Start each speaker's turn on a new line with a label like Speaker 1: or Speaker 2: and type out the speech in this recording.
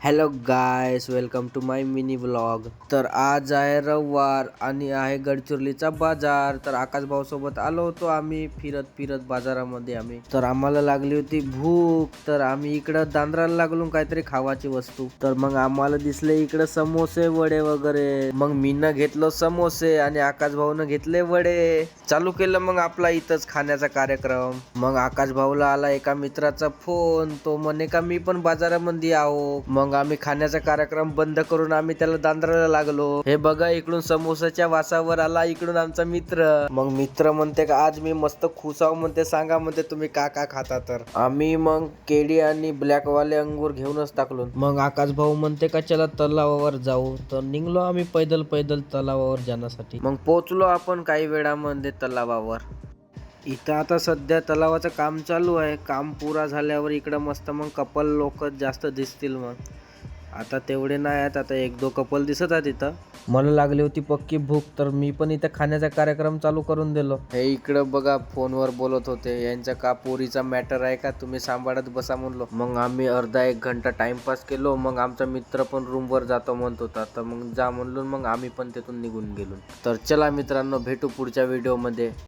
Speaker 1: Hello guys, welcome to my mini vlog. तर आज आहे रविवार आणि आहे गडचिरोलीचा बाजार. तर आकाश भाऊ सोबत आलो होतो आम्ही फिरत फिरत बाजारामध्ये. तर आम्हाला लागली होती भूक, तर आम्ही इकडं दांद्राला लागलो काहीतरी खावाची वस्तू. तर मग आम्हाला दिसले इकडे समोसे वडे वगैरे. मग मीनं घेतलो समोसे आणि आकाश भाऊनं घेतले वडे. चालू केलं मग आपला इथंच खाण्याचा कार्यक्रम. मग आकाश भाऊला आला एका मित्राचा फोन, तो म्हणे का मी पण बाजारामध्ये आहो. मग आम्ही खाण्याचा कार्यक्रम बंद करून आम्ही त्याला दांद्राला लागलो. हे बघा, इकडून समोसाच्या वासावर आला इकडून आमचा मित्र. मग मित्र म्हणते का आज मी मस्त खुश आहो म्हणते, सांगा म्हणते तुम्ही का का खाता. तर आम्ही मग केळी आणि ब्लॅक वाले अंगूर घेऊनच टाकलो. मग आकाश भाऊ म्हणते का चला तलावावर जाऊ. तर निघलो आम्ही पैदल पैदल तलावावर जाण्यासाठी. मग पोहोचलो आपण काही वेळामध्ये तलावावर. इथं आता सध्या तलावाचं काम चालू आहे. काम पुरा झाल्यावर इकडं मस्त मग कपल लोक जास्त दिसतील. मग आता तेवढे नाही आहेत, आता एक दो कपल दिसत आहेत इथं. मला लागली होती पक्की भूक, तर मी पण इथं खाण्याचा कार्यक्रम चालू करून दिलो. हे इकडं बघा फोनवर बोलत होते, यांच्या का पोरीचा मॅटर आहे का, तुम्ही सांभाळत बसा म्हणलो. मग आम्ही अर्धा एक घंटा टाइमपास केलो. मग आमचा मित्र पण रूमवर जातो म्हणत होता, तर मग जा म्हणलो. मग आम्ही पण तिथून निघून गेलो. तर चला मित्रांनो, भेटू पुढच्या व्हिडिओमध्ये.